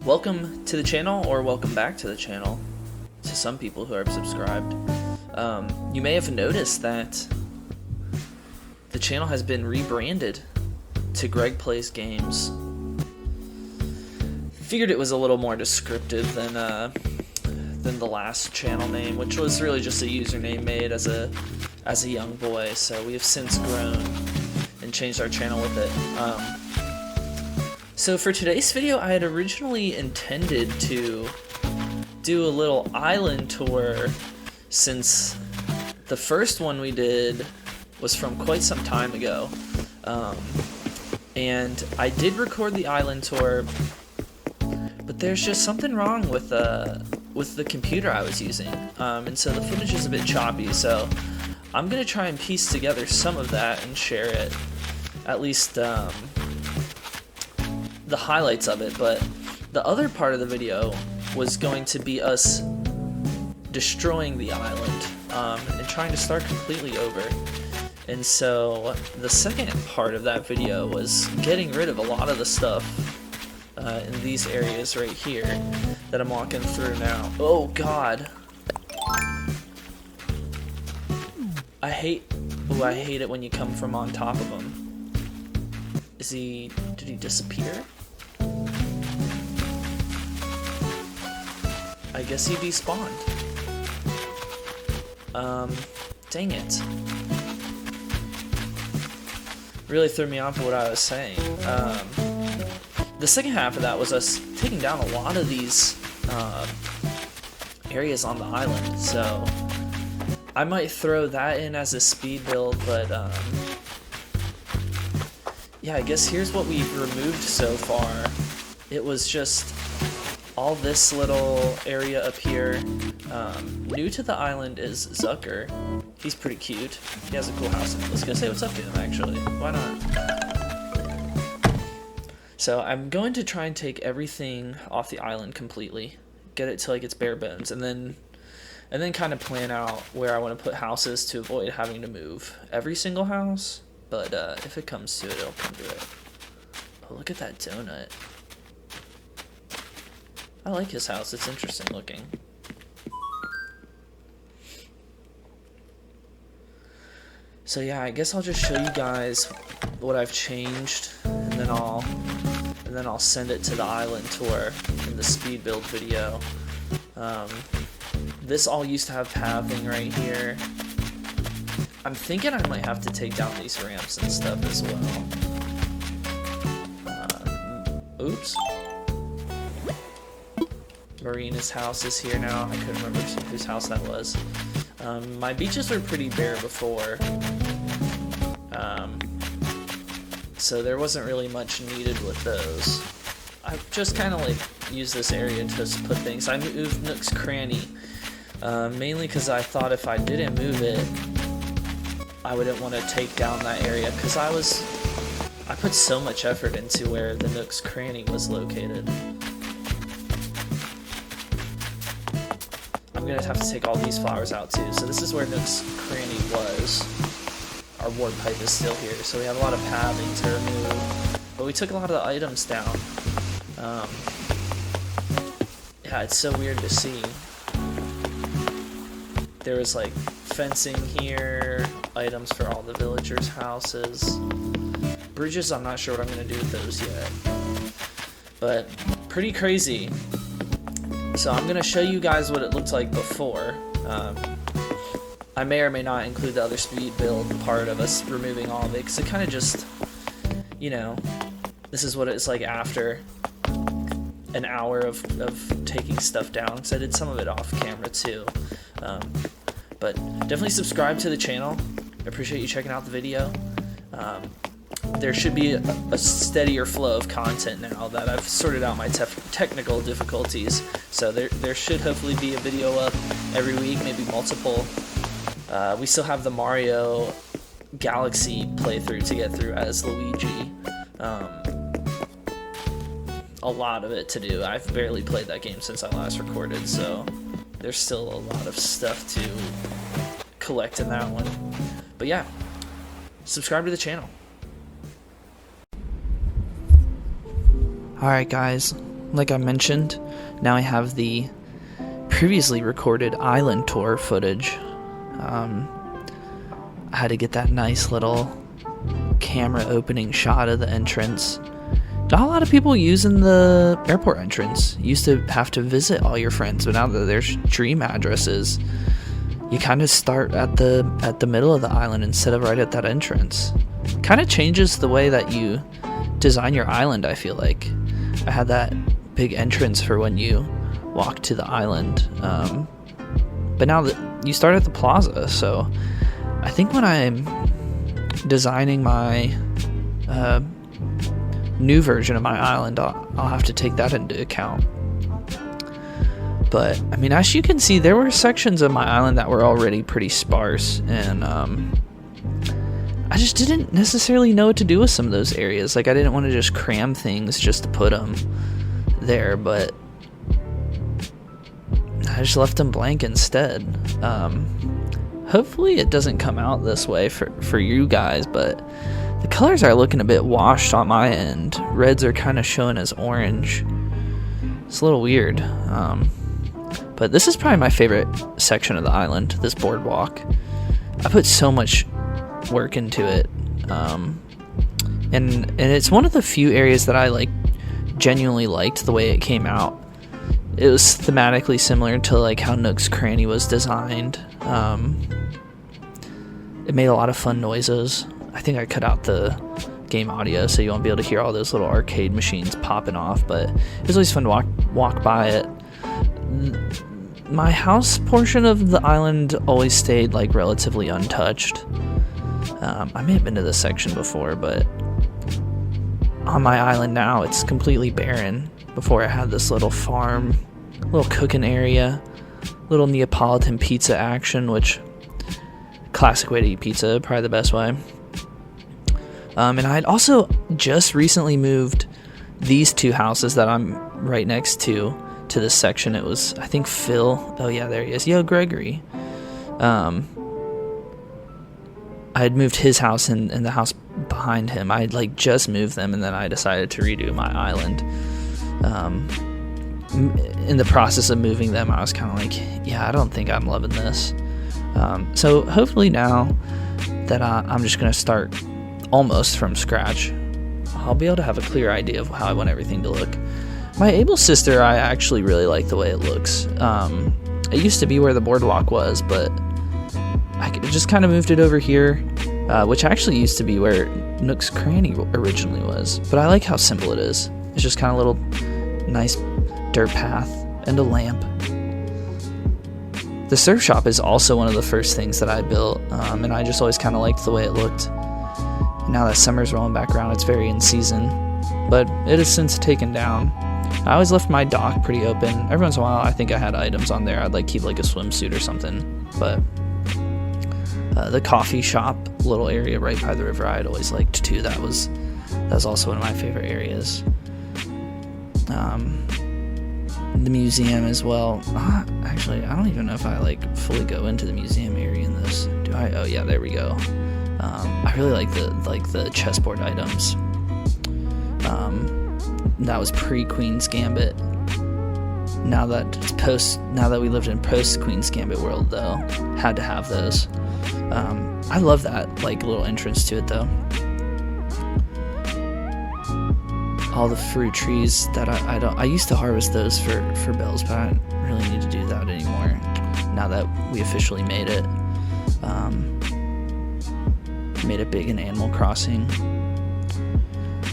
Welcome to the channel, or welcome back to the channel, to some people who are subscribed. You may have noticed that the channel has been rebranded to Greg Plays Games. Figured it was a little more descriptive than the last channel name, which was really just a username made as a young boy. So we have since grown and changed our channel with it. So for today's video, I had originally intended to do a little island tour, since the first one we did was from quite some time ago. And I did record the island tour, but there's just something wrong with the computer I was using, and so the footage is a bit choppy. So I'm gonna try and piece together some of that and share it, at least the highlights of it. But the other part of the video was going to be us destroying the island and trying to start completely over. And so the second part of that video was getting rid of a lot of the stuff in these areas right here that I'm walking through now. Oh god, I hate it when you come from on top of him. Did he disappear? I guess he despawned. Dang it. Really threw me off of what I was saying. The second half of that was us taking down a lot of these areas on the island, so I might throw that in as a speed build. But yeah, I guess here's what we've removed so far. It was just all this little area up here. New to the island is Zucker. He's pretty cute. He has a cool house. Let's go say what's up to him, actually. Why not? So I'm going to try and take everything off the island completely, get it to like its bare bones, and then kind of plan out where I want to put houses to avoid having to move every single house. But if it comes to it, it'll come to it. Oh, look at that donut. I like his house. It's interesting looking. So yeah, I guess I'll just show you guys what I've changed, and then I'll send it to the island tour in the speed build video. This all used to have pathing right here. I'm thinking I might have to take down these ramps and stuff as well. Oops. Marina's house is here now. I couldn't remember whose house that was. My beaches were pretty bare before, so there wasn't really much needed with those. I just kind of like used this area to put things. I moved Nook's Cranny, mainly because I thought if I didn't move it, I wouldn't want to take down that area, because I put so much effort into where the Nook's Cranny was located. I'm gonna have to take all these flowers out too. So this is where Nook's Cranny was. Our ward pipe is still here, so we have a lot of pathing to remove. But we took a lot of the items down. Yeah, it's so weird to see. There was like fencing here, items for all the villagers' houses. Bridges, I'm not sure what I'm gonna do with those yet. But pretty crazy. So I'm going to show you guys what it looked like before. I may or may not include the other speed build part of us removing all of it, because it kind of just, you know, this is what it's like after an hour of taking stuff down, because I did some of it off camera too. But definitely subscribe to the channel. I appreciate you checking out the video. There should be a steadier flow of content now that I've sorted out my technical difficulties. So there should hopefully be a video up every week, maybe multiple. We still have the Mario Galaxy playthrough to get through as Luigi. A lot of it to do. I've barely played that game since I last recorded, so there's still a lot of stuff to collect in that one. But yeah, subscribe to the channel. Alright guys, like I mentioned, now I have the previously recorded island tour footage. I had to get that nice little camera opening shot of the entrance. Not a lot of people using the airport entrance. You used to have to visit all your friends, but now that there's dream addresses, you kind of start at the middle of the island instead of right at that entrance. Kind of changes the way that you design your island, I feel like. I had that big entrance for when you walk to the island, but now that you start at the plaza, so I think when I'm designing my new version of my island, I'll have to take that into account. But I mean, as you can see, there were sections of my island that were already pretty sparse, and I just didn't necessarily know what to do with some of those areas. Like, I didn't want to just cram things just to put them there, but I just left them blank instead. Hopefully it doesn't come out this way for you guys, but the colors are looking a bit washed on my end. Reds are kind of showing as orange. It's a little weird. But this is probably my favorite section of the island, this boardwalk. I put so much work into it. And it's one of the few areas that I genuinely liked the way it came out. It was thematically similar to how Nook's Cranny was designed. It made a lot of fun noises. I think I cut out the game audio so you won't be able to hear all those little arcade machines popping off, but it was always fun to walk by it. My house portion of the island always stayed relatively untouched. I may have been to this section before, but on my island now it's completely barren. Before I had this little farm, little cooking area, little Neapolitan pizza action, which classic way to eat pizza, probably the best way. And I'd also just recently moved these two houses that I'm right next to this section. It was, I think, Phil. Oh yeah, there he is. Yo, Gregory. I had moved his house and the house behind him. I had just moved them, and then I decided to redo my island. In the process of moving them, I was kind of yeah, I don't think I'm loving this. So hopefully now that I'm just going to start almost from scratch, I'll be able to have a clear idea of how I want everything to look. My Able sister, I actually really like the way it looks. It used to be where the boardwalk was, but I just kind of moved it over here, which actually used to be where Nook's Cranny originally was. But I like how simple it is. It's just kind of a little nice dirt path and a lamp. The surf shop is also one of the first things that I built, and I just always kind of liked the way it looked. Now that summer's rolling back around, it's very in season, but it has since taken down. I always left my dock pretty open. Every once in a while, I think I had items on there. I'd keep a swimsuit or something, but the coffee shop little area right by the river I'd always liked too. That was also one of my favorite areas. The museum as well. Actually, I don't even know if I fully go into the museum area in this. Do I? Oh yeah, there we go. I really like the chessboard items. That was pre-Queen's Gambit. Now that we lived in post-Queen's Gambit world, though, had to have those. I love that little entrance to it, though. All the fruit trees that I used to harvest those for bells, but I don't really need to do that anymore now that we officially made it. Made it big in Animal Crossing.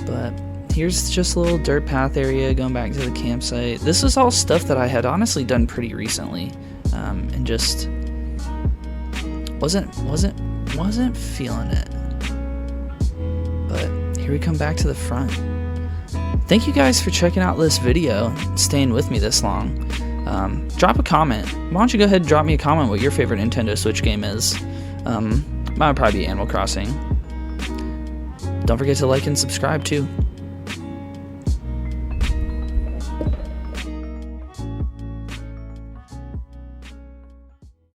But here's just a little dirt path area going back to the campsite. This is all stuff that I had honestly done pretty recently, and just wasn't feeling it. But here we come back to the front. Thank you guys for checking out this video, staying with me this long. Drop a comment. Why don't you go ahead and drop me a comment what your favorite Nintendo Switch game is. Mine would probably be Animal Crossing. Don't forget to like and subscribe too.